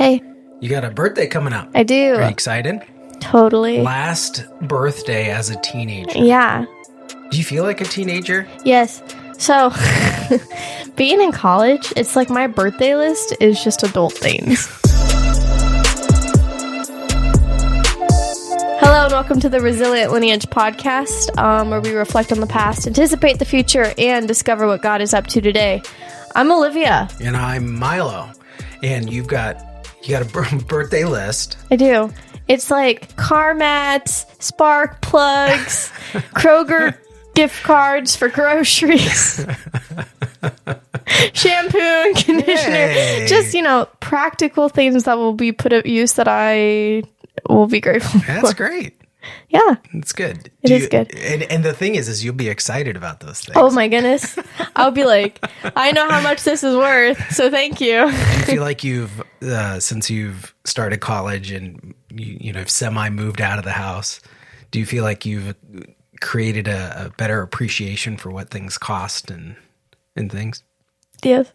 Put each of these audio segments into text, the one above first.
Hey. You got a birthday coming up. I do. Are you excited? Totally. Last birthday as a teenager. Yeah. Do you feel like a teenager? Yes. So, being in college, it's like my birthday list is just adult things. Hello and welcome to the Resilient Lineage podcast, where we reflect on the past, anticipate the future, and discover what God is up to today. I'm Olivia. And I'm Milo. And you got a birthday list. I do. It's like car mats, spark plugs, Kroger gift cards for groceries, shampoo and conditioner. Yay. Just, practical things that will be put at use that I will be grateful for. That's great. Yeah. It's good. It is good. And the thing is you'll be excited about those things. Oh my goodness. I'll be like, I know how much this is worth, so thank you. Do you feel like you've, since you've started college and you've semi-moved out of the house, do you feel like you've created a better appreciation for what things cost and things? Yes.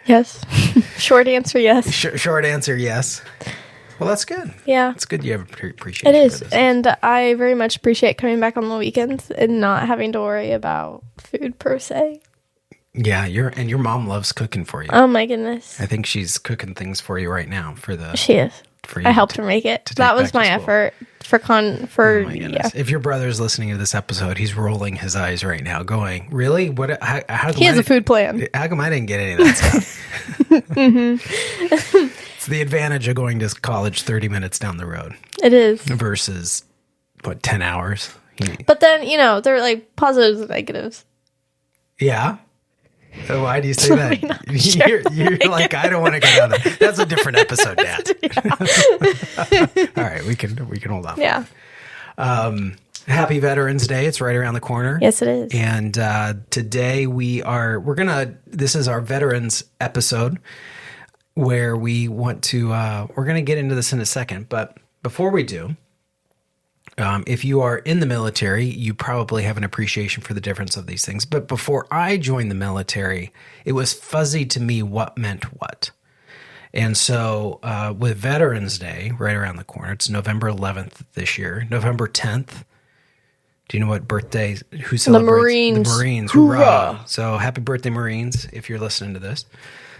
Yes. Short answer, yes. Short answer, yes. Well, that's good. Yeah. It's good you have appreciation. It is. And I very much appreciate coming back on the weekends and not having to worry about food per se. Yeah, your mom loves cooking for you. Oh my goodness. I think she's cooking things for you right now She is. For you I helped her make it. That was my effort for oh my goodness. Yeah. If your brother's listening to this episode, he's rolling his eyes right now going, really? What? How he has a food plan. How come I didn't get any of that stuff? Mm-hmm. It's the advantage of going to college 30 minutes down the road. It is. Versus, 10 hours? But then, there are like positives and negatives. Yeah? So why do you say that? You're like, I don't want to go down there. That's a different episode, Dad. All right, we can hold on. Yeah. Happy Veterans Day. It's right around the corner. Yes, it is. And today this is our Veterans episode where we're going to get into this in a second. But before we do, if you are in the military, you probably have an appreciation for the difference of these things. But before I joined the military, it was fuzzy to me what meant what. And so with Veterans Day right around the corner, it's November 11th this year, November 10th. Do you know what birthday? Who celebrates? The Marines. The Marines. Hoorah. So happy birthday, Marines, if you're listening to this.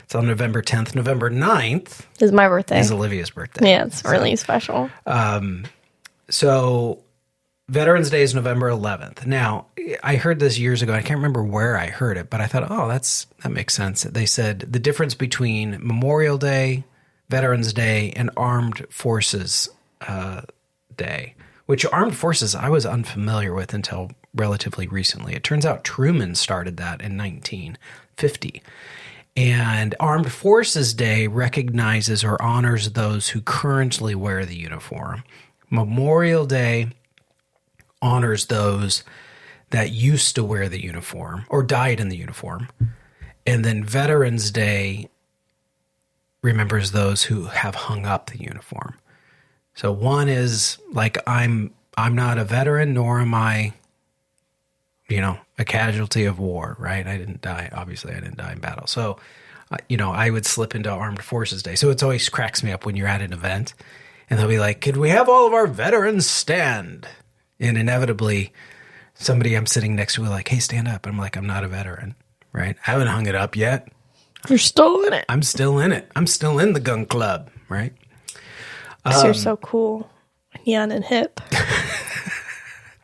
It's on November 10th. November 9th is my birthday. Is Olivia's birthday. Yeah, it's really special. So Veterans Day is November 11th. Now, I heard this years ago. I can't remember where I heard it, but I thought, that makes sense. They said the difference between Memorial Day, Veterans Day, and Armed Forces Day, which Armed Forces I was unfamiliar with until relatively recently. It turns out Truman started that in 1950. And Armed Forces Day recognizes or honors those who currently wear the uniform. Memorial Day honors those that used to wear the uniform or died in the uniform. And then Veterans Day remembers those who have hung up the uniform. So one is like, I'm not a veteran, nor am I, a casualty of war, right? I didn't die. Obviously, I didn't die in battle. So, I would slip into Armed Forces Day. So it always cracks me up when you're at an event and they'll be like, could we have all of our veterans stand? And inevitably, somebody I'm sitting next to will like, hey, stand up. And I'm like, I'm not a veteran, right? I haven't hung it up yet. You're still in it. I'm still in it. I'm still in the gun club, right? You're so cool, young and hip.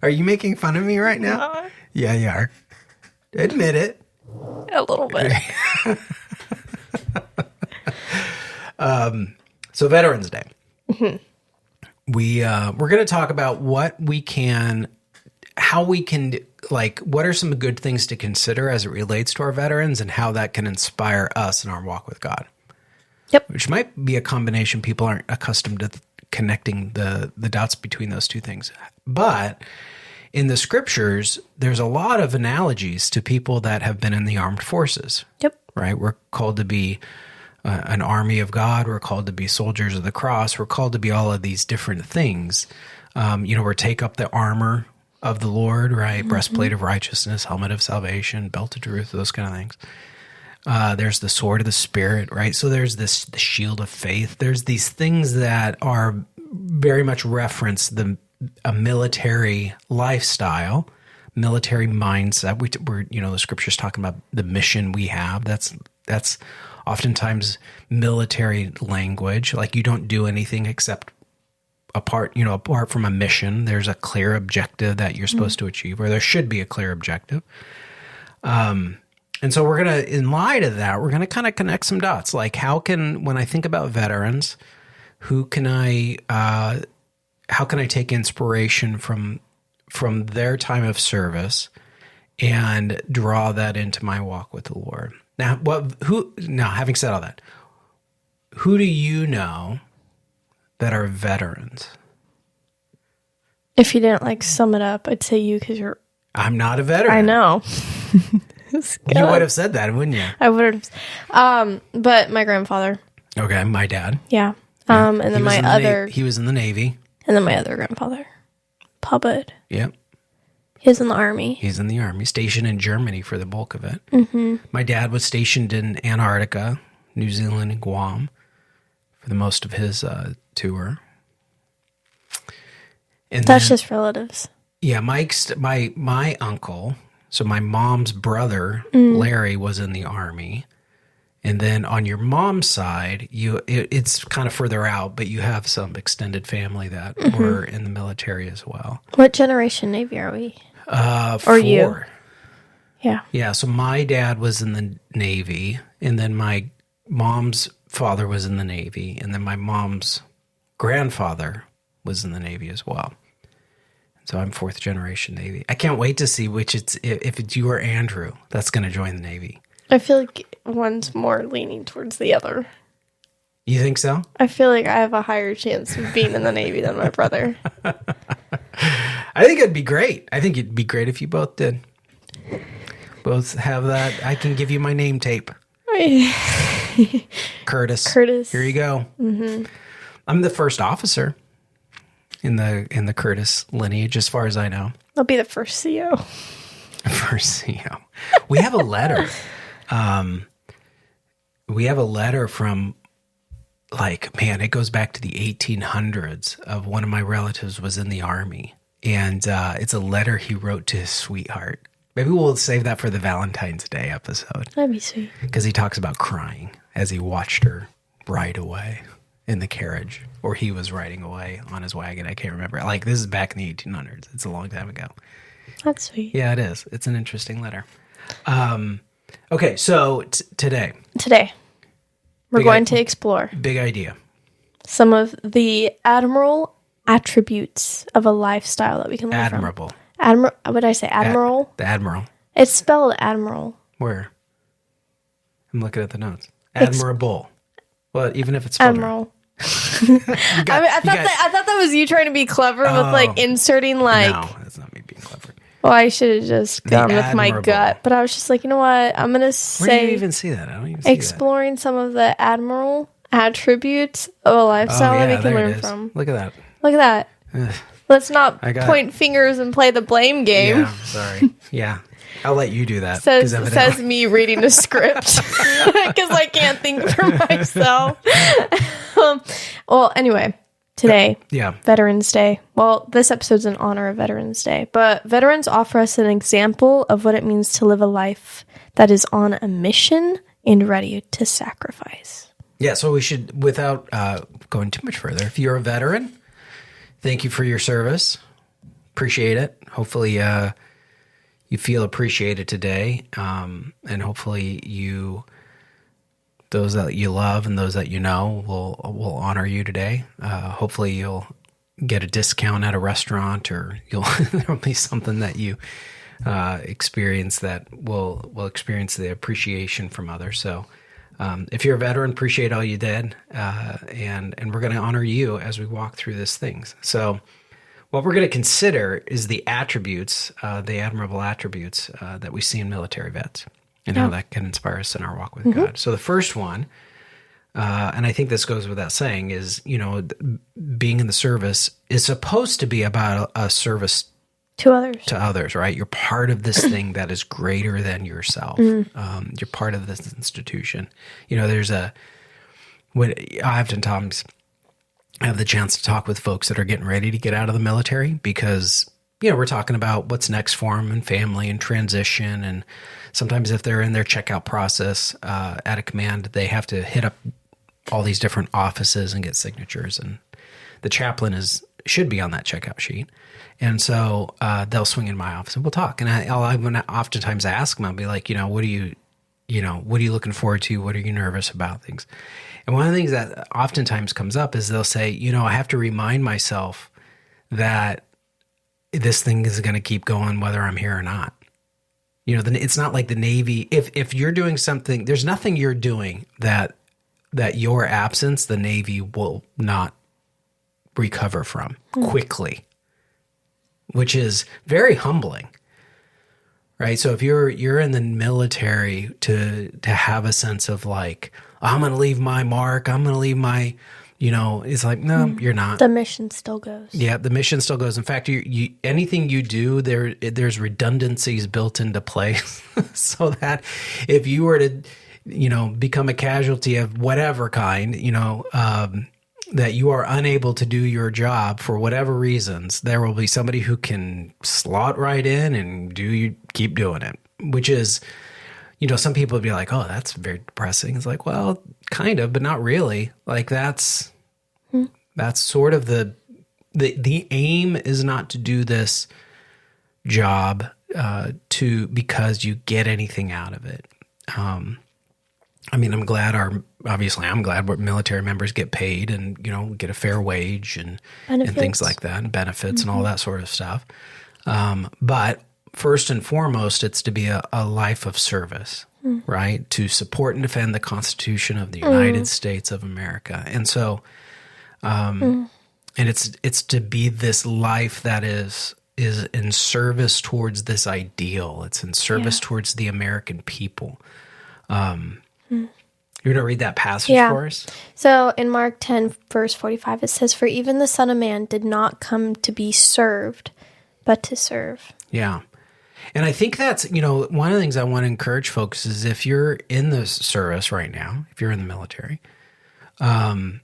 Are you making fun of me right now? No. Yeah, you are. Admit it. A little bit. So Veterans Day. Mm-hmm. We're going to talk about what are some good things to consider as it relates to our veterans and how that can inspire us in our walk with God. Yep. Which might be a combination. People aren't accustomed to connecting the dots between those two things. But in the scriptures, there's a lot of analogies to people that have been in the armed forces. Yep. Right? We're called to be an army of God. We're called to be soldiers of the cross. We're called to be all of these different things. We're take up the armor of the Lord, right? Mm-hmm. Breastplate of righteousness, helmet of salvation, belt of truth, those kind of things. There's the sword of the Spirit, right? So there's the shield of faith. There's these things that are very much reference a military lifestyle, military mindset. We're the scripture's talking about the mission we have. That's oftentimes military language. Like, you don't do anything except apart from a mission. There's a clear objective that you're supposed to achieve, or there should be a clear objective. And so we're going to, in light of that, we're going to kind of connect some dots. Like, when I think about veterans, how can I take inspiration from their time of service and draw that into my walk with the Lord? Now, having said all that, who do you know that are veterans? If you didn't sum it up, I'd say you, because I'm not a veteran. I know. You would have said that, wouldn't you? I would have. But my grandfather. Okay, my dad. Yeah. And then he was in the Navy. And then my other grandfather, Papa. Yep. He was in the Army. He's in the Army, stationed in Germany for the bulk of it. Mm-hmm. My dad was stationed in Antarctica, New Zealand, and Guam for the most of his tour. And that's just relatives. Yeah, my uncle, so my mom's brother, Larry, was in the Army. And then on your mom's side, it's kind of further out, but you have some extended family that were in the military as well. What generation Navy are we? 4. You? Yeah. Yeah, so my dad was in the Navy, and then my mom's father was in the Navy, and then my mom's grandfather was in the Navy as well. So I'm 4th generation Navy. I can't wait to see if it's you or Andrew that's going to join the Navy. I feel like one's more leaning towards the other. You think so? I feel like I have a higher chance of being in the Navy than my brother. I think it'd be great. I think it'd be great if you both did. Both have that. I can give you my name tape. Curtis. Curtis. Here you go. Mm-hmm. I'm the first officer in the Curtis lineage, as far as I know. I'll be the first CO. First CO. We have a letter. We have a letter from, it goes back to the 1800s of one of my relatives was in the Army. And it's a letter he wrote to his sweetheart. Maybe we'll save that for the Valentine's Day episode. That'd be sweet. Because he talks about crying as he watched her ride away in the carriage. Or he was riding away on his wagon. I can't remember. This is back in the 1800s. It's a long time ago. That's sweet. Yeah, it is. It's an interesting letter. Okay, so today we're going to explore big idea. Some of the admirable attributes of a lifestyle that we can learn Admirable. from. What did I say? Admiral? The Admiral. It's spelled Admiral. Where? I'm looking at the notes. Admirable. Well, even if it's spelled Admiral. I thought that was you trying to be clever with inserting No, that's not me being clever. Well, I should have just gone with my gut, but I was just like, you know what? I'm gonna say. Where do you even see that? I don't even see exploring some of the admiral attributes of a lifestyle that we can learn from. Look at that. Look at that. Ugh. Let's not point fingers and play the blame game. Yeah, sorry. Yeah. I'll let you do that. Says me reading a script because I can't think for myself. Well, anyway, today, Veterans Day. Well, this episode's in honor of Veterans Day, but veterans offer us an example of what it means to live a life that is on a mission and ready to sacrifice. Yeah, so we should, without going too much further, if you're a veteran, thank you for your service. Appreciate it. Hopefully, you feel appreciated today, and hopefully those that you love and those that you know will honor you today. Hopefully you'll get a discount at a restaurant, or there'll be something that you experience that will experience the appreciation from others. So if you're a veteran, appreciate all you did, and we're going to honor you as we walk through these things. So what we're going to consider is the attributes, the admirable attributes that we see in military vets, and how that can inspire us in our walk with God. So the first one, and I think this goes without saying, is, being in the service is supposed to be about a service To others, right? You're part of this thing that is greater than yourself. You're part of this institution. I oftentimes have the chance to talk with folks that are getting ready to get out of the military because, we're talking about what's next for them and family and transition. And sometimes if they're in their checkout process at a command, they have to hit up all these different offices and get signatures. And the chaplain should be on that checkout sheet. And so they'll swing in my office and we'll talk. And I'll oftentimes ask them, I'll be like, what are you looking forward to? What are you nervous about? Things. And one of the things that oftentimes comes up is they'll say, I have to remind myself that this thing is going to keep going whether I'm here or not. It's not like the Navy. If you're doing something, there's nothing you're doing that your absence, the Navy will not recover from quickly, which is very humbling. Right. So if you're in the military to have a sense of like, I'm going to leave my mark, I'm going to leave my, it's like, no, you're not. The mission still goes. Yeah, the mission still goes. In fact, you anything you do, there's redundancies built into place so that if you were to, become a casualty of whatever kind, that you are unable to do your job for whatever reasons, there will be somebody who can slot right in and keep doing it, which is, some people would be like, oh, that's very depressing. It's like, well, kind of, but not really. Like that's sort of the aim is not to do this job because you get anything out of it. I'm glad what military members get paid and, get a fair wage and things like that and benefits and all that sort of stuff. But first and foremost, it's to be a life of service, right? To support and defend the Constitution of the United States of America. And so, and it's to be this life that is in service towards this ideal. It's in service towards the American people. You're going to read that passage for us? So in Mark 10, verse 45, it says, "For even the Son of Man did not come to be served, but to serve." Yeah. And I think that's, one of the things I want to encourage folks is if you're in the service right now, if you're in the military, is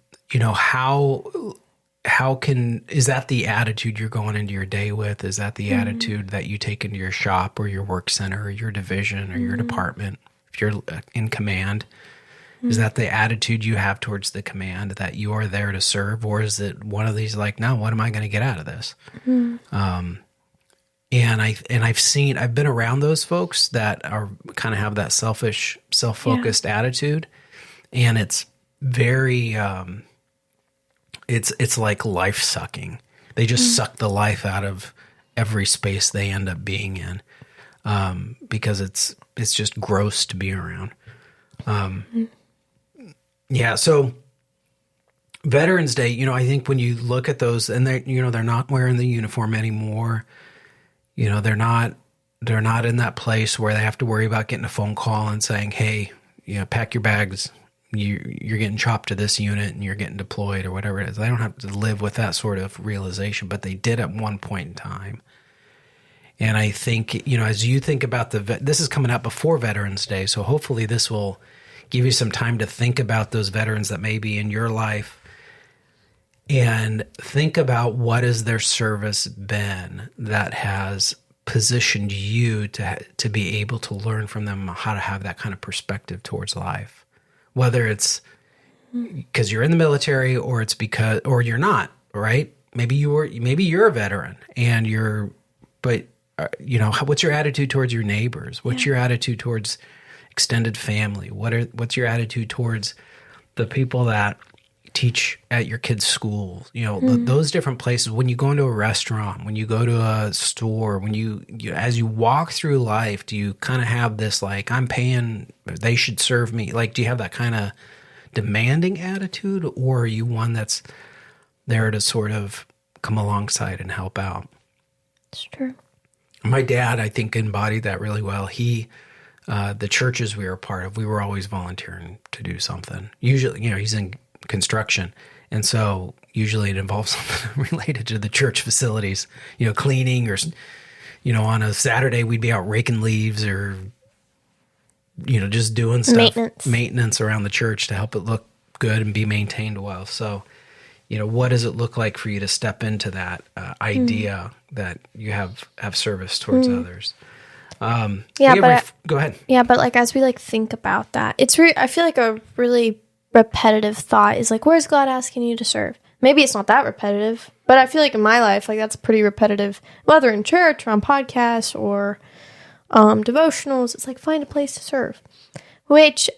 that the attitude you're going into your day with? Is that the attitude that you take into your shop or your work center or your division or your department? If you're in command, is that the attitude you have towards the command that you are there to serve? Or is it one of these like, no, what am I going to get out of this? And I've been around those folks that are kind of have that selfish, self-focused attitude. And it's very, it's like life sucking. They just suck the life out of every space they end up being in. Because it's just gross to be around. Yeah. So Veterans Day, I think when you look at those and they're not wearing the uniform anymore, they're not in that place where they have to worry about getting a phone call and saying, hey, pack your bags. You're getting chopped to this unit and you're getting deployed or whatever it is. They don't have to live with that sort of realization, but they did at one point in time. And I think, as you think about this is coming up before Veterans Day, so hopefully this will give you some time to think about those veterans that may be in your life and think about what has their service been that has positioned you to be able to learn from them how to have that kind of perspective towards life, whether it's because you're in the military or it's or you're not, right? Maybe you're a veteran and but what's your attitude towards your neighbors? What's your attitude towards extended family? What's your attitude towards the people that teach at your kids' school? Those different places. When you go into a restaurant, when you go to a store, when you as you walk through life, do you kind of have this like, I'm paying, they should serve me? Like, do you have that kind of demanding attitude, or are you one that's there to sort of come alongside and help out? It's true. My dad, I think, embodied that really well. He, the churches we were a part of, we were always volunteering to do something. Usually, he's in construction. And so usually it involves something related to the church facilities, cleaning or on a Saturday we'd be out raking leaves or, just doing stuff, maintenance around the church to help it look good and be maintained well. So, what does it look like for you to step into that idea that you have service towards others? Go ahead. Yeah, but like as we like think about that, I feel like a really repetitive thought is like, where's God asking you to serve? Maybe it's not that repetitive, but I feel like in my life, like that's pretty repetitive, whether in church or on podcasts or devotionals. It's like, find a place to serve, which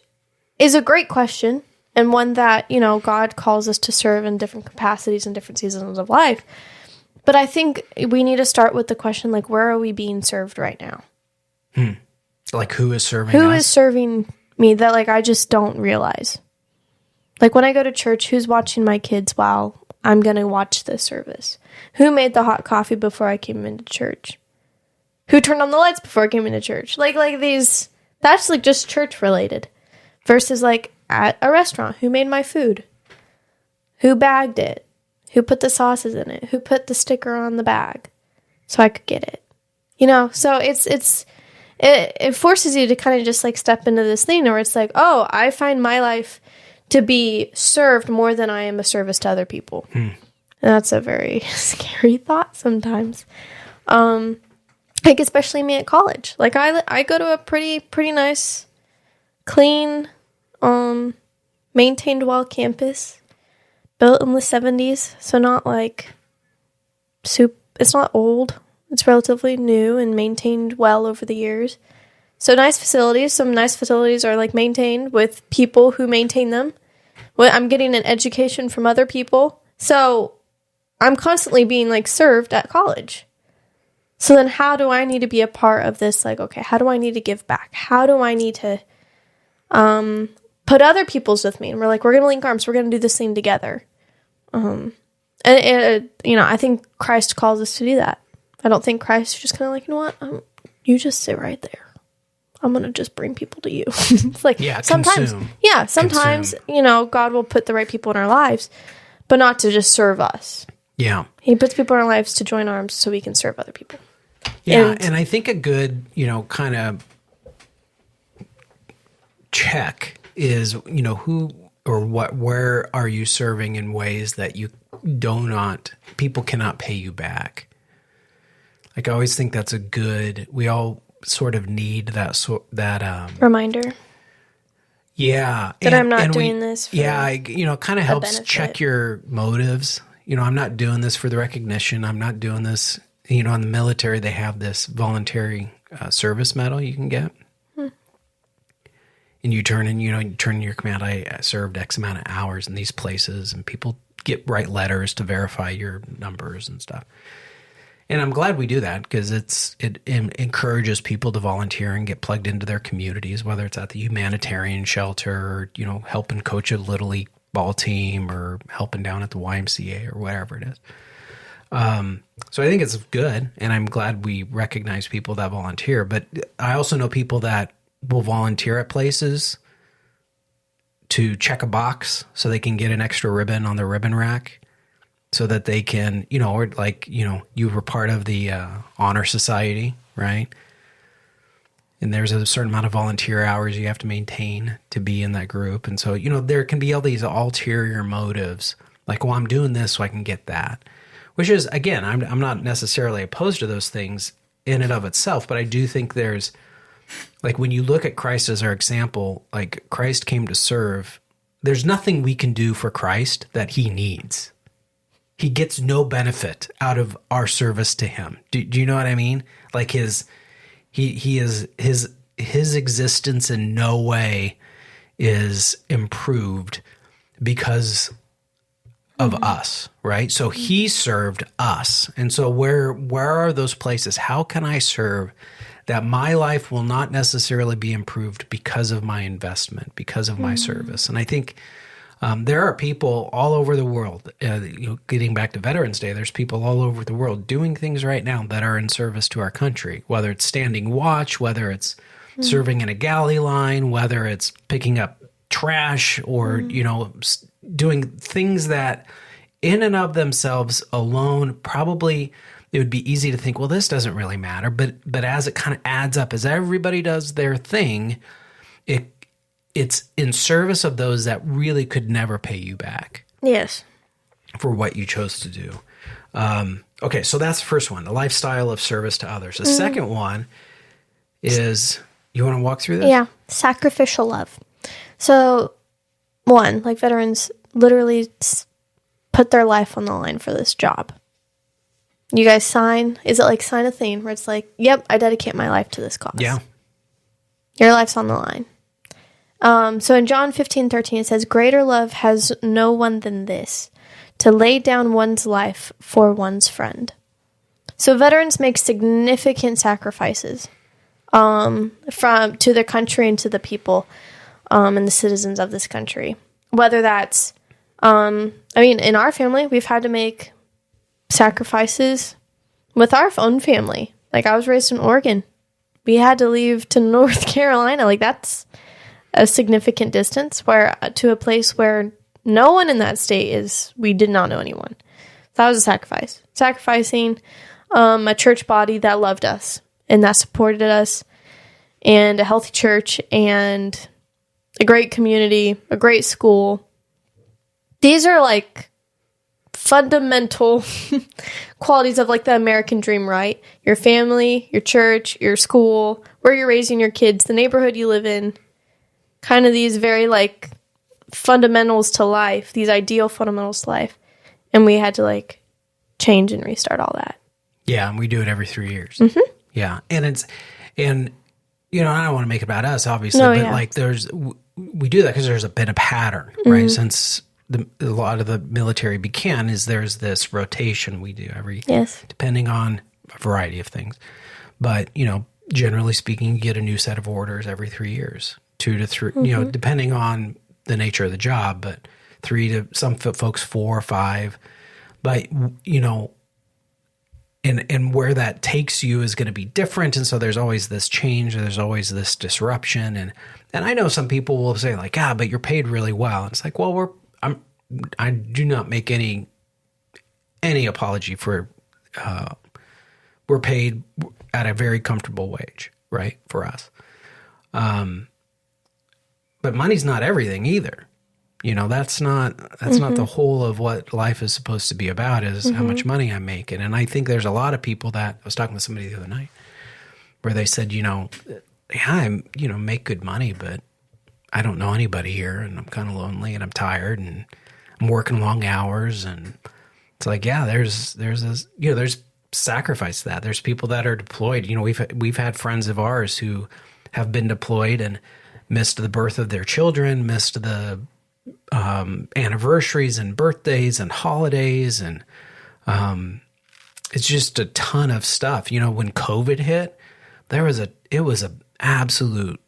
is a great question and one that, God calls us to serve in different capacities and different seasons of life. But I think we need to start with the question, like, where are we being served right now? Like, who is serving us? Who is serving me that, like, I just don't realize? Like, when I go to church, who's watching my kids while I'm going to watch this service? Who made the hot coffee before I came into church? Who turned on the lights before I came into church? Like these, that's, like, just church-related. Versus, like, at a restaurant, who made my food? Who bagged it? Who put the sauces in it? Who put the sticker on the bag so I could get it? So it forces you to kind of just like step into this thing where it's like, oh, I find my life to be served more than I am a service to other people. And that's a very scary thought sometimes. Like especially me at college. Like I go to a pretty nice, clean, maintained well campus, built in the 70s. So not like it's not old. It's relatively new and maintained well over the years. So nice facilities. Some nice facilities are like maintained with people who maintain them. I'm getting an education from other people. So I'm constantly being like served at college. So then how do I need to be a part of this? Like, okay, how do I need to give back? How do I need to put other people's with me? And we're like, we're going to link arms. We're going to do this thing together. I think Christ calls us to do that. I don't think Christ is just kind of like, you know what? You just sit right there. I'm going to just bring people to you. It's like, sometimes, God will put the right people in our lives, but not to just serve us. Yeah. He puts people in our lives to join arms so we can serve other people. Yeah. And I think a good, kind of check is, who or what, where are you serving in ways that people cannot pay you back? Like, I always think that's we all sort of need that reminder. Yeah. That I'm not doing this for kind of helps check your motives. I'm not doing this for the recognition. I'm not doing this, in the military, they have this voluntary service medal you can get. And you turn in your command, I served X amount of hours in these places, and people write letters to verify your numbers and stuff. And I'm glad we do that because it encourages people to volunteer and get plugged into their communities, whether it's at the humanitarian shelter or, helping coach a Little League ball team or helping down at the YMCA or whatever it is. So I think it's good, and I'm glad we recognize people that volunteer. But I also know people that will volunteer at places to check a box so they can get an extra ribbon on their ribbon rack. So that they can, you were part of the honor society, right? And there's a certain amount of volunteer hours you have to maintain to be in that group. And so, there can be all these ulterior motives, like, well, I'm doing this so I can get that. Which is, again, I'm not necessarily opposed to those things in and of itself, but I do think there's, like, when you look at Christ as our example, like, Christ came to serve. There's nothing we can do for Christ that he needs. He gets no benefit out of our service to him. Do you know what I mean? Like his existence in no way is improved because of us, right? So he served us. And so where are those places? How can I serve that my life will not necessarily be improved because of my investment, because of my service? And I think there are people all over the world, getting back to Veterans Day, there's people all over the world doing things right now that are in service to our country, whether it's standing watch, whether it's serving in a galley line, whether it's picking up trash or, doing things that in and of themselves alone probably it would be easy to think, well, this doesn't really matter. But as it kind of adds up, as everybody does their thing, it's in service of those that really could never pay you back. Yes. For what you chose to do. Okay, so that's the first one, the lifestyle of service to others. The second one is, you want to walk through this? Yeah, sacrificial love. So, one, like veterans literally put their life on the line for this job. You guys sign, is it like sign a thing where it's like, yep, I dedicate my life to this cause. Yeah. Your life's on the line. So in John 15:13, it says, greater love has no one than this, to lay down one's life for one's friend. So veterans make significant sacrifices to their country and to the people and the citizens of this country. Whether that's, in our family, we've had to make sacrifices with our own family. Like, I was raised in Oregon. We had to leave to North Carolina. Like, that's a significant distance to a place where no one in that state we did not know anyone. That was a sacrifice. Sacrificing a church body that loved us and that supported us, and a healthy church and a great community, a great school. These are like fundamental qualities of like the American dream, right? Your family, your church, your school, where you're raising your kids, the neighborhood you live in. Kind of these very like fundamentals to life, these ideal fundamentals to life. And we had to like change and restart all that. Yeah, and we do it every 3 years. Mm-hmm. Yeah. And I don't want to make it about us, obviously, like we do that because there's been a pattern, right? Since a lot of the military began, there's this rotation we do depending on a variety of things. But, generally speaking, you get a new set of orders every 3 years, 2 to 3, depending on the nature of the job, but 3 to some folks 4 or 5. But, and where that takes you is going to be different. And so there's always this change, there's always this disruption. And I know some people will say like, but you're paid really well. And it's like, well, I do not make any apology for, we're paid at a very comfortable wage, right? For us. But money's not everything either. That's not the whole of what life is supposed to be about, is how much money I'm making. And I think there's a lot of people that, I was talking with somebody the other night where they said, I make good money, but I don't know anybody here, and I'm kind of lonely, and I'm tired, and I'm working long hours. And it's like, there's this, there's sacrifice to that. There's people that are deployed. We've had friends of ours who have been deployed and missed the birth of their children, missed the anniversaries and birthdays and holidays, and it's just a ton of stuff. When COVID hit, it was a absolute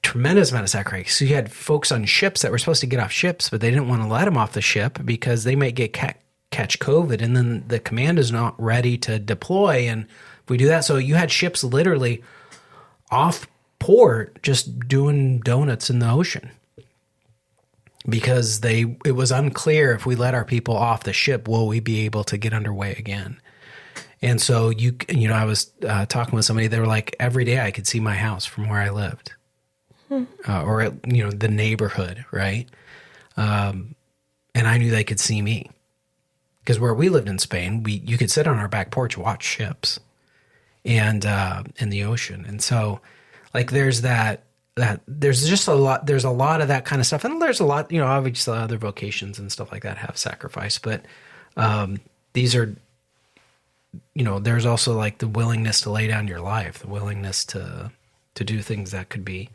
tremendous amount of sacrifice. So you had folks on ships that were supposed to get off ships, but they didn't want to let them off the ship because they might catch COVID, and then the command is not ready to deploy. And if we do that, so you had ships literally off port just doing donuts in the ocean because it was unclear, if we let our people off the ship, will we be able to get underway again? And so I was talking with somebody, they were like, every day I could see my house from where I lived, or the neighborhood, right? And I knew they could see me because where we lived in Spain, you could sit on our back porch, watch ships and in the ocean. And so like there's there's just a lot of that kind of stuff. And there's a lot, obviously other vocations and stuff like that have sacrifice, but these are, there's also like the willingness to lay down your life, the willingness to do things that could be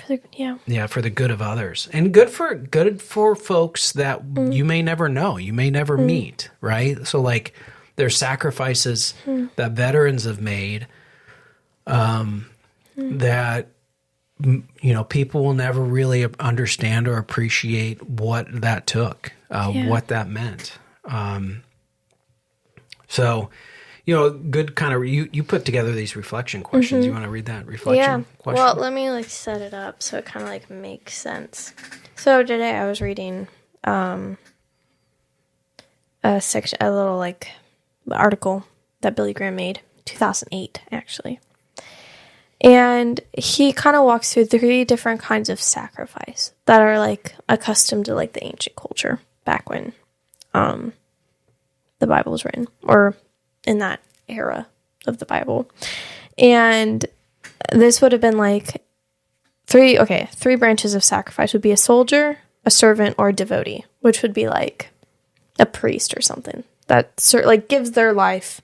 for the good of others, and good for folks that you may never know, you may never meet, right? So like there's sacrifices that veterans have made that people will never really understand or appreciate what that took, what that meant. So, good kind of, you put together these reflection questions. You want to read that reflection question? Well, let me set it up so it kind of makes sense. So today I was reading a little like article that Billy Graham made, 2008 actually. And he kind of walks through 3 different kinds of sacrifice that are like accustomed to like the ancient culture back when the Bible was written, or in that era of the Bible. And this would have been like 3 branches of sacrifice would be a soldier, a servant, or a devotee, which would be like a priest or something that like gives their life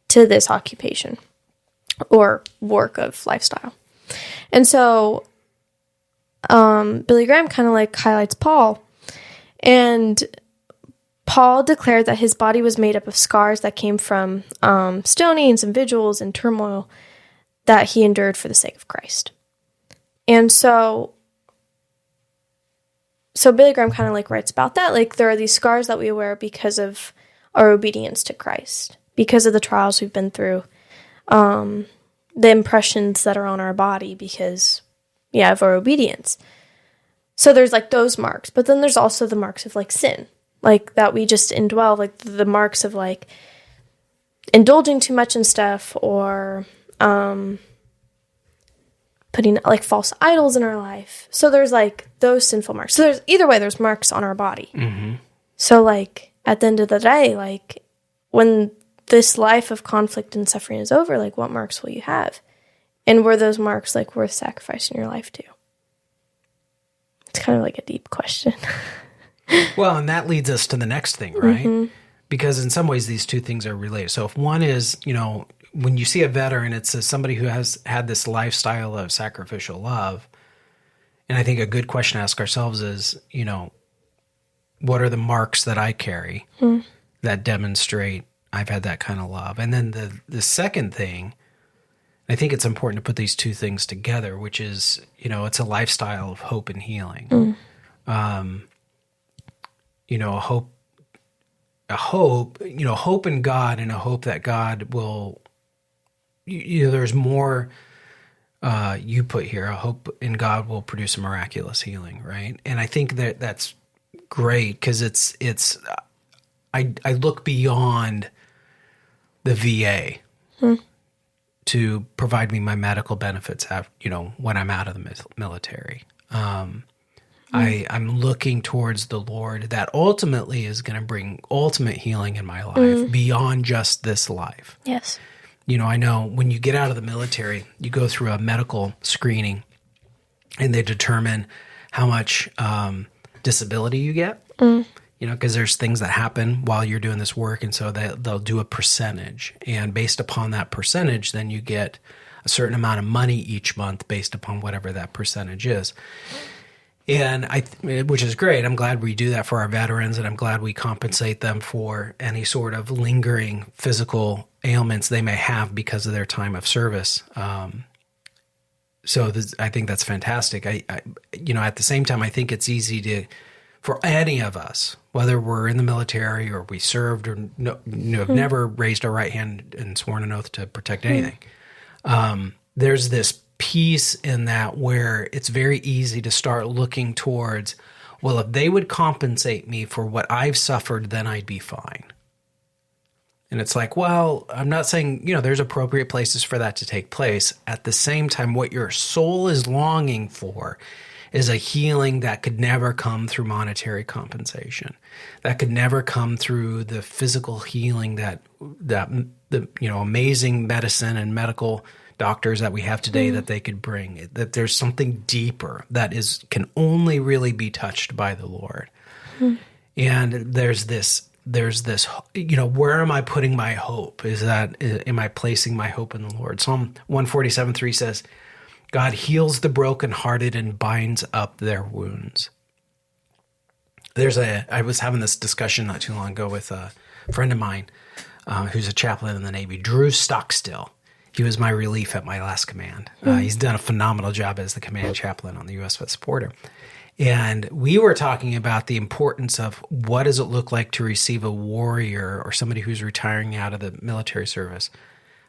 to this occupation or work of lifestyle. And so Billy Graham kind of like highlights Paul, and Paul declared that his body was made up of scars that came from stonings and vigils and turmoil that he endured for the sake of Christ. And so Billy Graham kind of like writes about that. Like, there are these scars that we wear because of our obedience to Christ, because of the trials we've been through, the impressions that are on our body because, of our obedience. So there's like those marks, but then there's also the marks of like sin, like that we just indwell, like the marks of like indulging too much in stuff, or putting like false idols in our life. So there's like those sinful marks. So there's either way, there's marks on our body. Mm-hmm. So like at the end of the day, like when this life of conflict and suffering is over, like what marks will you have? And were those marks like worth sacrificing your life to? It's kind of like a deep question. Well, and that leads us to the next thing, right? Mm-hmm. Because in some ways these two things are related. So if one is, when you see a veteran, it's somebody who has had this lifestyle of sacrificial love. And I think a good question to ask ourselves is, what are the marks that I carry that demonstrate I've had that kind of love? And then the second thing, I think it's important to put these two things together, which is, it's a lifestyle of hope and healing. Hope in God, and a hope that God will, there's more you put here, a hope in God will produce a miraculous healing, right? And I think that's great because I look beyond the VA to provide me my medical benefits, when I'm out of the military. I'm looking towards the Lord that ultimately is going to bring ultimate healing in my life beyond just this life. Yes. I know when you get out of the military, you go through a medical screening and they determine how much disability you get. Because there's things that happen while you're doing this work, and so they'll do a percentage. And based upon that percentage, then you get a certain amount of money each month based upon whatever that percentage is. And which is great. I'm glad we do that for our veterans, and I'm glad we compensate them for any sort of lingering physical ailments they may have because of their time of service. So I think that's fantastic. I at the same time, I think it's easy for any of us, whether we're in the military or we served or have never raised our right hand and sworn an oath to protect anything. There's this piece in that where it's very easy to start looking towards, well, if they would compensate me for what I've suffered, then I'd be fine. And it's like, well, I'm not saying, there's appropriate places for that to take place. At the same time, what your soul is longing for is a healing that could never come through monetary compensation. That could never come through the physical healing that the amazing medicine and medical doctors that we have today that they could bring. That there's something deeper that can only really be touched by the Lord. And there's this, where am I putting my hope? Am I placing my hope in the Lord? Psalm 147:3 says, God heals the brokenhearted and binds up their wounds. I was having this discussion not too long ago with a friend of mine who's a chaplain in the Navy, Drew Stockstill. He was my relief at my last command. He's done a phenomenal job as the command chaplain on the U.S. Vet Supporter. And we were talking about the importance of what does it look like to receive a warrior or somebody who's retiring out of the military service.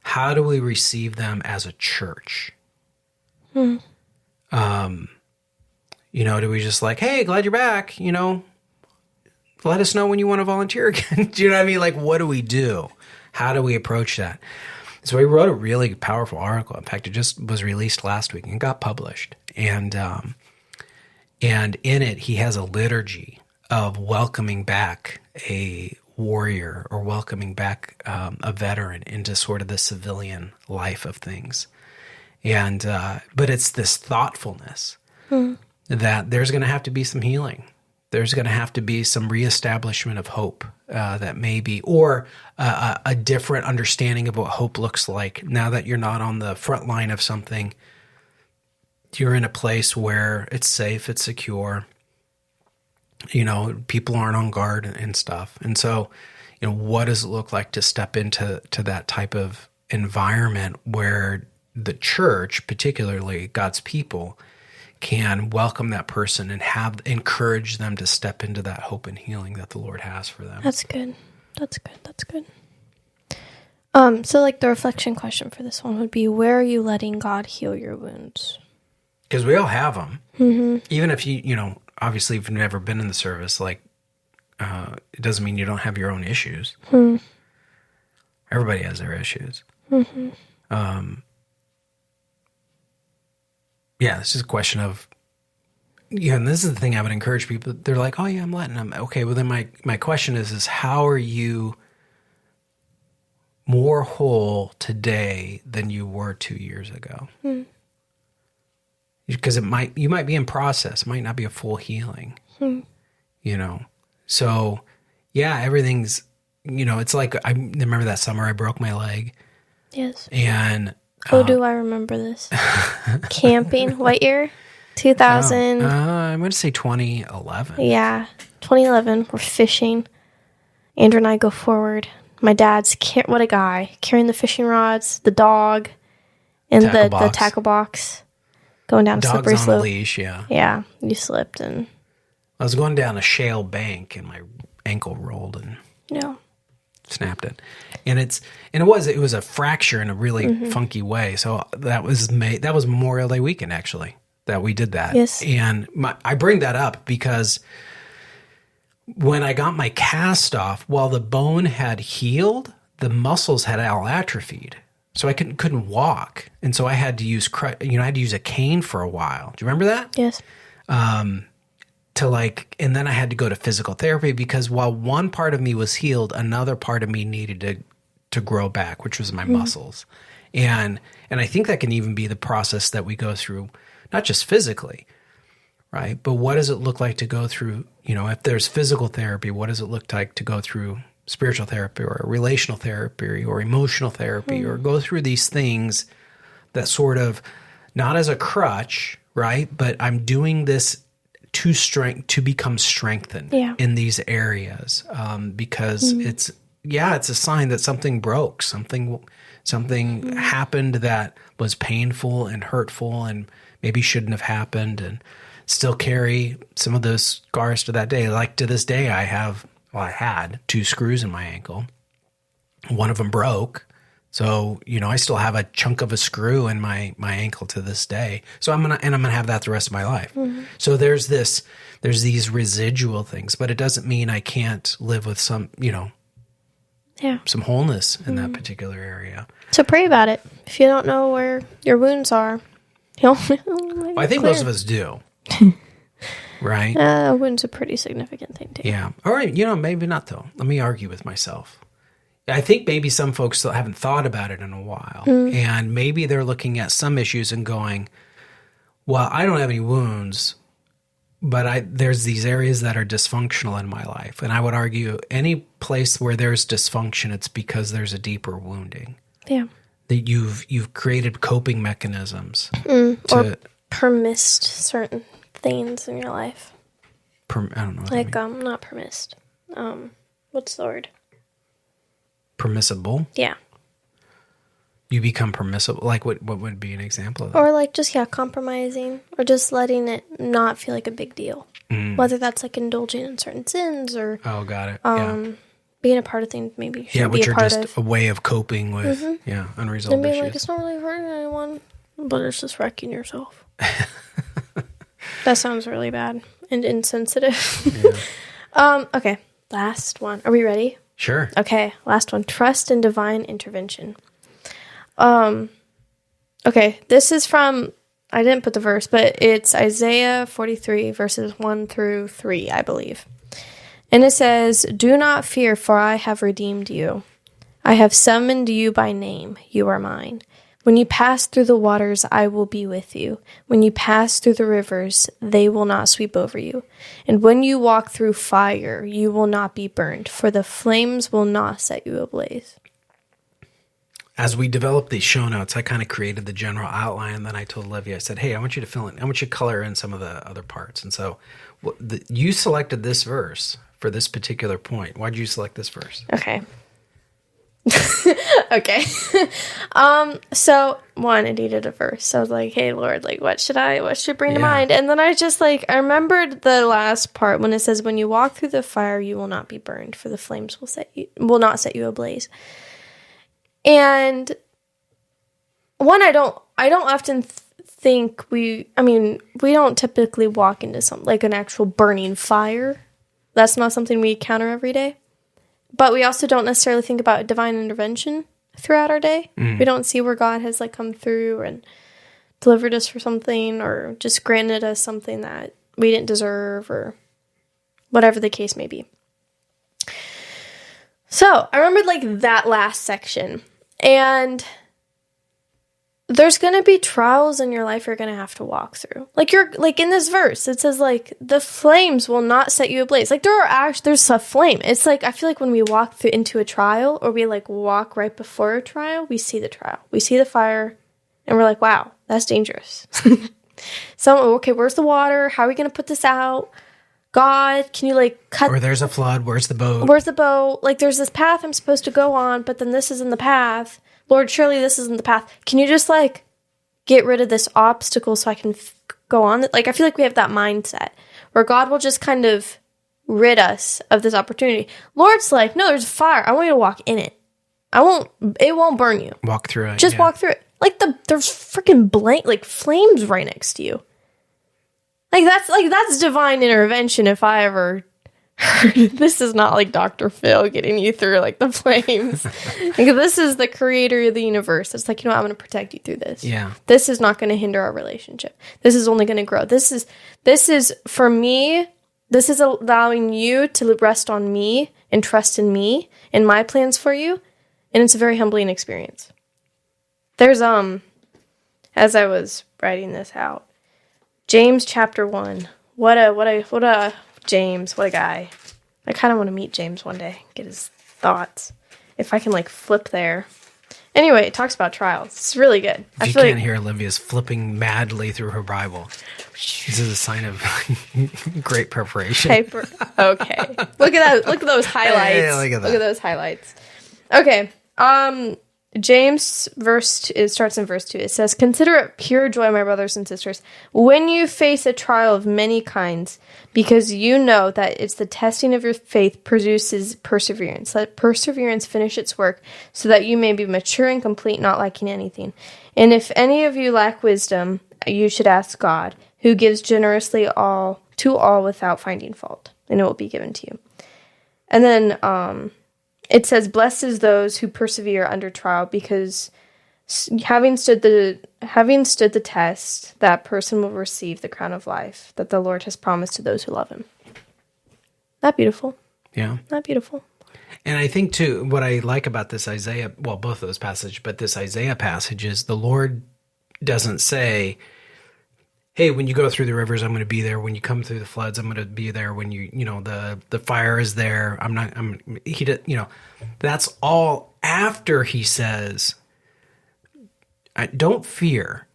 How do we receive them as a church? Do we just like, hey, glad you're back, let us know when you want to volunteer again. Do you know what I mean? Like, what do we do? How do we approach that? So he wrote a really powerful article. In fact, it just was released last week and got published. And in it, he has a liturgy of welcoming back a warrior or welcoming back a veteran into sort of the civilian life of things. And but it's this thoughtfulness that there's going to have to be some healing. There's going to have to be some reestablishment of hope that maybe, or a different understanding of what hope looks like now that you're not on the front line of something. You're in a place where it's safe, it's secure. You know, people aren't on guard and stuff. And so, you know, what does it look like to step into that type of environment where the church, particularly God's people, can welcome that person and encourage them to step into that hope and healing that the Lord has for them. That's good. That's good. So like the reflection question for this one would be, where are you letting God heal your wounds? Because we all have them. Mm-hmm. Even if you know, obviously if you've never been in the service, like, it doesn't mean you don't have your own issues. Everybody has their issues. Yeah, it's just a question of, yeah, and this is the thing I would encourage people. They're like, oh yeah, I'm letting them. Okay, well then my question is how are you more whole today than you were 2 years ago? Because you might be in process, it might not be a full healing, you know? So yeah, everything's, you know, it's like, I remember that summer I broke my leg. Yes. And oh, do I remember this? Camping, what year? 2000. I'm going to say 2011. Yeah, 2011. We're fishing. Andrew and I go forward. My dad's, what a guy, carrying the fishing rods, the dog, and the tackle box, going down a slippery slope. Dog's on a leash, yeah. Yeah, you slipped and... I was going down a shale bank and my ankle rolled and... Yeah. Snapped it, and it was a fracture in a really funky way. So that was Memorial Day weekend actually that we did that. Yes, and I bring that up because when I got my cast off, while the bone had healed, the muscles had all atrophied, so I couldn't walk, and so I had to use a cane for a while. Do you remember that? Yes. And then I had to go to physical therapy because while one part of me was healed, another part of me needed to grow back, which was my muscles. And I think that can even be the process that we go through, not just physically, right? But what does it look like to go through, you know, if there's physical therapy, what does it look like to go through spiritual therapy or relational therapy or emotional therapy or go through these things that sort of, not as a crutch, right? But I'm doing this to become strengthened in these areas, because it's a sign that something broke, something happened that was painful and hurtful and maybe shouldn't have happened, and still carry some of those scars to that day. Like to this day, I had 2 screws in my ankle. One of them broke. So, you know, I still have a chunk of a screw in my ankle to this day. So I'm going to have that the rest of my life. So there's these residual things, but it doesn't mean I can't live with some, you know, some wholeness in that particular area. So pray about it. If you don't know where your wounds are, I think most of us do. Right? A wound's a pretty significant thing too. Yeah. All right. You know, maybe not though. Let me argue with myself. I think maybe some folks still haven't thought about it in a while. And maybe they're looking at some issues and going, well, I don't have any wounds, but there's these areas that are dysfunctional in my life. And I would argue any place where there's dysfunction, it's because there's a deeper wounding. Yeah. That you've created coping mechanisms. Or permissed certain things in your life. I don't know. Like, not permissed. What's the word? Permissible? Yeah. You become permissible? Like what would be an example of that? Or like just, compromising or just letting it not feel like a big deal. Whether that's like indulging in certain sins or... Oh, got it. Being a part of things maybe you shouldn't which be a are part just of. a way of coping with, unresolved and being issues. like, it's not really hurting anyone, but it's just wrecking yourself. That sounds really bad and insensitive. Yeah. Okay. Last one. Are we ready? Sure. Okay, last one. Trust in divine intervention. Okay, this is from, I didn't put the verse, but it's Isaiah 43, verses 1 through 3, I believe. And it says, "Do not fear, for I have redeemed you. I have summoned you by name. You are mine. When you pass through the waters, I will be with you. When you pass through the rivers, they will not sweep over you. And when you walk through fire, you will not be burned, for the flames will not set you ablaze." As we developed these show notes, I kind of created the general outline, and then I told Olivia, I said, hey, I want you to fill in, I want you to color in some of the other parts. And so you selected this verse for this particular point. Why did you select this verse? Okay. Okay. So one, I needed a verse. So I was like, hey, Lord, like, what should bring to mind? And then I just I remembered the last part when it says, when you walk through the fire, you will not be burned, for the flames will not set you ablaze. And one, I don't often think we don't typically walk into something like an actual burning fire. That's not something we encounter every day. But we also don't necessarily think about divine intervention throughout our day. We don't see where God has come through and delivered us for something, or just granted us something that we didn't deserve, or whatever the case may be. So I remembered that last section, and there's going to be trials in your life you're going to have to walk through. You're in this verse, it says the flames will not set you ablaze. There's a flame. It's I feel when we walk into a trial, or we walk right before a trial, we see the trial, we see the fire, and we're like, wow, that's dangerous. So, okay, where's the water? How are we going to put this out? God, can you cut? Or there's a flood. Where's the boat? Where's the boat? There's this path I'm supposed to go on, but then this isn't the path. Lord, surely this isn't the path. Can you just get rid of this obstacle so I can go on? I feel we have that mindset where God will just kind of rid us of this opportunity. Lord's no, there's fire. I want you to walk in it. It won't burn you. Walk through it. Just walk through it. There's freaking flames right next to you. That's divine intervention if I ever heard it. This is not Dr. Phil getting you through the flames. This is the creator of the universe. It's I'm going to protect you through this. Yeah. This is not going to hinder our relationship. This is only going to grow. This is for me, this is allowing you to rest on me and trust in me and my plans for you. And it's a very humbling experience. There's, as I was writing this out, James chapter 1. What a James, what a guy. I kind of want to meet James one day, get his thoughts. If I can flip there. Anyway, it talks about trials. It's really good. If you can't hear Olivia's flipping madly through her Bible, this is a sign of great preparation. Okay. Look at that. Look at those highlights. Hey, look at that. Look at those highlights. Okay. James it starts in verse 2. It says, "Consider it pure joy, my brothers and sisters, when you face a trial of many kinds, because you know that it's the testing of your faith produces perseverance. Let perseverance finish its work, so that you may be mature and complete, not lacking anything. And if any of you lack wisdom, you should ask God, who gives generously to all without finding fault, and it will be given to you." And then, it says, "Blessed is those who persevere under trial, because having stood the test, that person will receive the crown of life that the Lord has promised to those who love him." Not beautiful? Yeah. Not beautiful. And I think, too, what I like about this Isaiah, well, both of those passages, but this Isaiah passage is the Lord doesn't say, hey, when you go through the rivers, I'm going to be there. When you come through the floods, I'm going to be there. When the fire is there, that's all after he says, don't fear.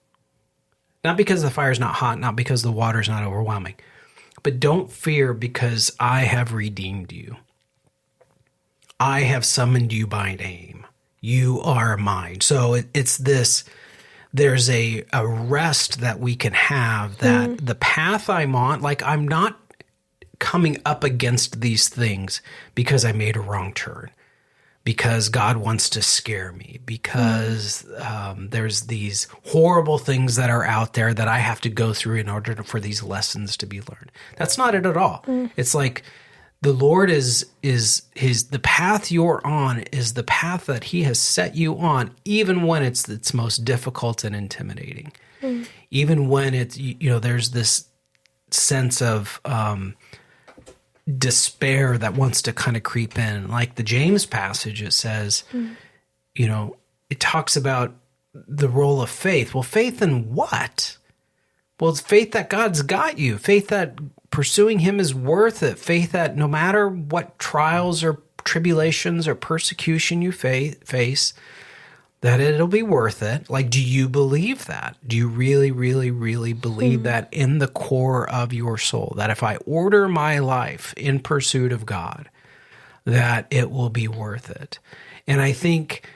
Not because the fire's not hot, not because the water's not overwhelming, but don't fear because I have redeemed you. I have summoned you by name. You are mine. So it's this... There's a rest that we can have that the path I'm on, I'm not coming up against these things because I made a wrong turn, because God wants to scare me, because there's these horrible things that are out there that I have to go through in order for these lessons to be learned. That's not it at all. It's the Lord is the path you're on is the path that he has set you on, even when it's most difficult and intimidating. Even when it's, there's this sense of despair that wants to kind of creep in. Like the James passage, it says, it talks about the role of faith. Well, faith in what? Well, it's faith that God's got you. Faith that pursuing him is worth it. Faith that no matter what trials or tribulations or persecution you face, that it'll be worth it. Like, do you believe that? Do you really, really, really believe that in the core of your soul? That if I order my life in pursuit of God, that it will be worth it? And I think,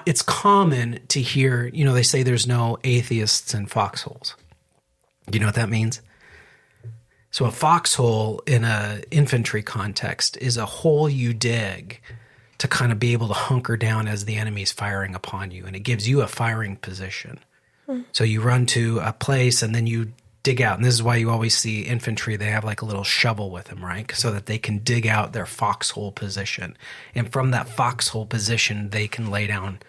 it's common to hear, they say there's no atheists in foxholes. Do you know what that means? So a foxhole in an infantry context is a hole you dig to kind of be able to hunker down as the enemy's firing upon you, and it gives you a firing position. So you run to a place and then you dig out, and this is why you always see infantry, they have like a little shovel with them, right? So that they can dig out their foxhole position. And from that foxhole position, they can lay down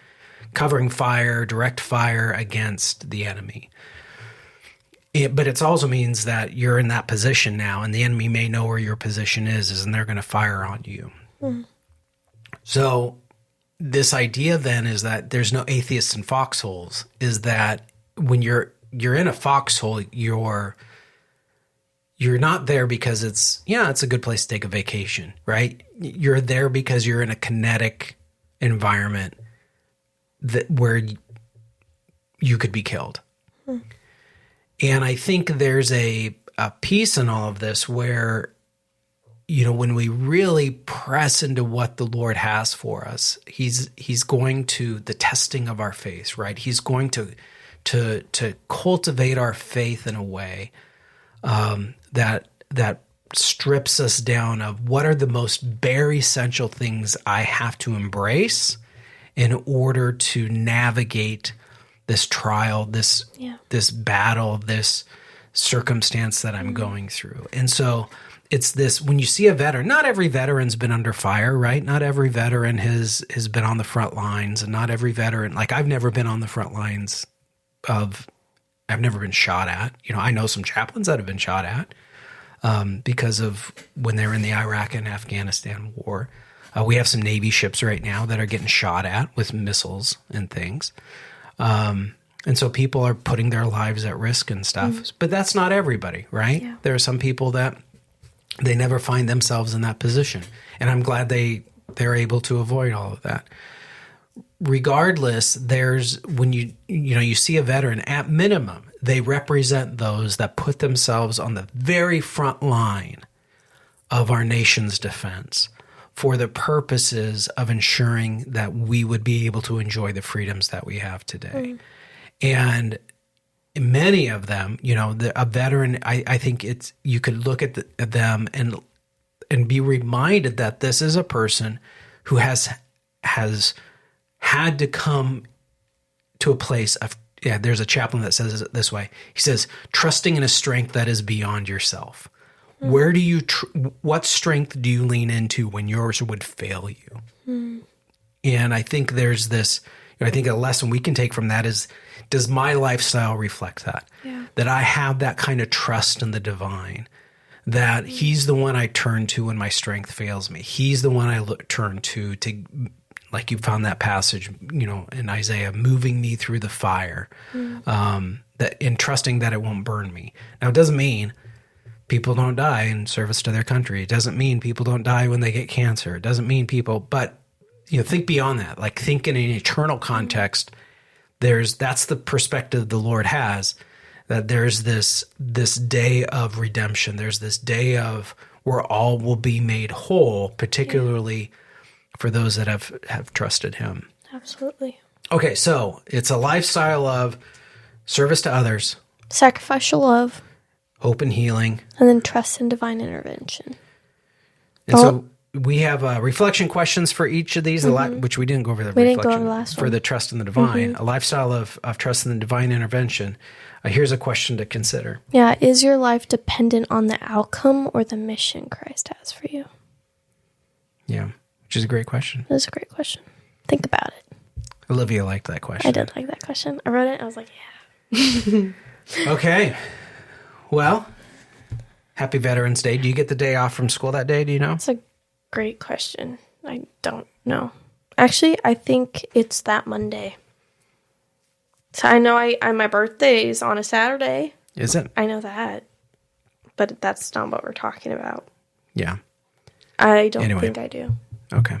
covering fire, direct fire against the enemy. But it also means that you're in that position now, and the enemy may know where your position is, and they're going to fire on you. So this idea then is that there's no atheists in foxholes, is that when you're in a foxhole, you're not there because it's a good place to take a vacation, right? You're there because you're in a kinetic environment where you could be killed. And I think there's a piece in all of this where, when we really press into what the Lord has for us, he's going to, the testing of our faith, right? He's going to cultivate our faith in a way that strips us down of what are the most bare essential things I have to embrace in order to navigate this trial, this battle, this circumstance that I'm going through. And so it's this, when you see a veteran, not every veteran's been under fire, right? Not every veteran has been on the front lines, and not every veteran, like I've never been on the front lines I've never been shot at. I know some chaplains that have been shot at because of when they were in the Iraq and Afghanistan war. We have some Navy ships right now that are getting shot at with missiles and things. And so people are putting their lives at risk and stuff. But that's not everybody, right? Yeah. There are some people that they never find themselves in that position. And I'm glad they're able to avoid all of that. Regardless, when you see a veteran, at minimum, they represent those that put themselves on the very front line of our nation's defense for the purposes of ensuring that we would be able to enjoy the freedoms that we have today. And many of them, a veteran, I think you could look at them and be reminded that this is a person who has had to come to a place of, there's a chaplain that says it this way. He says, trusting in a strength that is beyond yourself. Where do you, what strength do you lean into when yours would fail you? And I think there's this, I think a lesson we can take from that is, does my lifestyle reflect that? Yeah. That I have that kind of trust in the divine, that he's the one I turn to when my strength fails me. He's the one I turn to, like you found that passage, in Isaiah, moving me through the fire, that in trusting that it won't burn me. Now, it doesn't mean people don't die in service to their country. It doesn't mean people don't die when they get cancer. It doesn't mean but think beyond that. Like, think in an eternal context. That's the perspective the Lord has, that there's this day of redemption. There's this day of where all will be made whole, particularly for those that have trusted him. Absolutely. Okay, so it's a lifestyle of service to others, sacrificial love, hope and healing, and then trust in divine intervention. And we have reflection questions for each of these, which we didn't go over the reflection. Didn't go over the last for one. The trust in the divine, a lifestyle of trust in the divine intervention. Here's a question to consider. Yeah, is your life dependent on the outcome or the mission Christ has for you? Yeah, which is a great question. That's a great question. Think about it. Olivia liked that question. I did like that question. I wrote it. I was like, yeah. Okay. Well, happy Veterans Day. Do you get the day off from school that day? Do you know? That's a great question. I don't know. Actually, I think it's that Monday. So I know my birthday is on a Saturday. Is it? I know that. But that's not what we're talking about. Yeah. I don't think I do. Okay.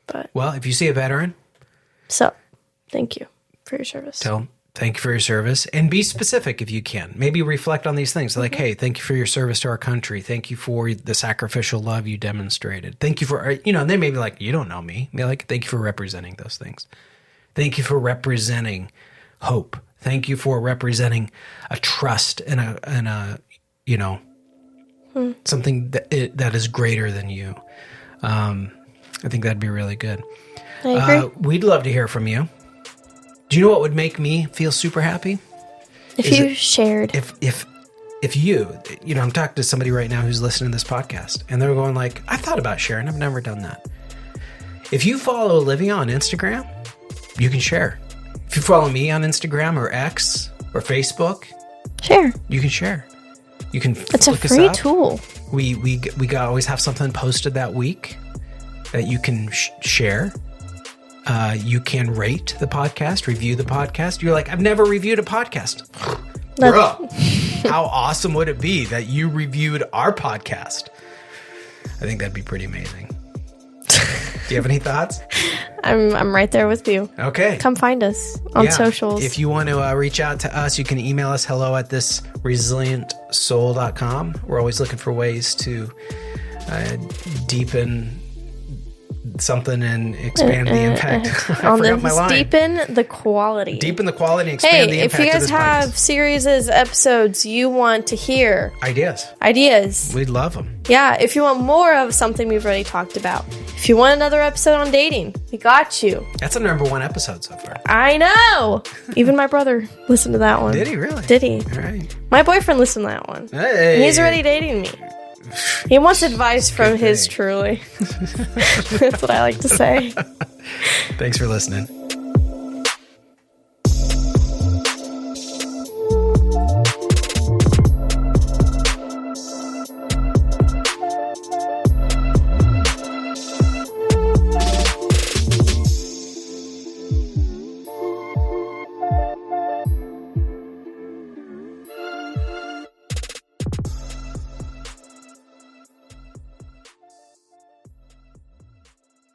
But well, if you see a veteran. So, thank you for your service. Thank you for your service. And be specific if you can. Maybe reflect on these things. Like, hey, thank you for your service to our country. Thank you for the sacrificial love you demonstrated. Thank you for, and they may be like, you don't know me. Be like, thank you for representing those things. Thank you for representing hope. Thank you for representing a trust and a something that is greater than you. I think that'd be really good. I agree. We'd love to hear from you. Do you know what would make me feel super happy? If you shared. If you, I'm talking to somebody right now who's listening to this podcast, and they're going like, I thought about sharing. I've never done that. If you follow Olivia on Instagram, you can share. If you follow me on Instagram or X or Facebook, share. You can share. You can. It's a free tool. We always have something posted that week that you can share. You can rate the podcast, review the podcast. You're like, I've never reviewed a podcast. Bro, how awesome would it be that you reviewed our podcast? I think that'd be pretty amazing. Do you have any thoughts? I'm right there with you. Okay. Come find us on socials. If you want to reach out to us, you can email us hello@thisresilientsoul.com. We're always looking for ways to deepen something and expand the impact. Deepen the quality. Deepen the quality and expand the impact. If you guys have series episodes you want to hear. Ideas. We'd love them. Yeah. If you want more of something we've already talked about. If you want another episode on dating, we got you. That's a #1 episode so far. I know. Even my brother listened to that one. Did he really? Did he? All right. My boyfriend listened to that one. Hey. And he's already dating me. He wants advice from his truly. That's what I like to say. Thanks for listening.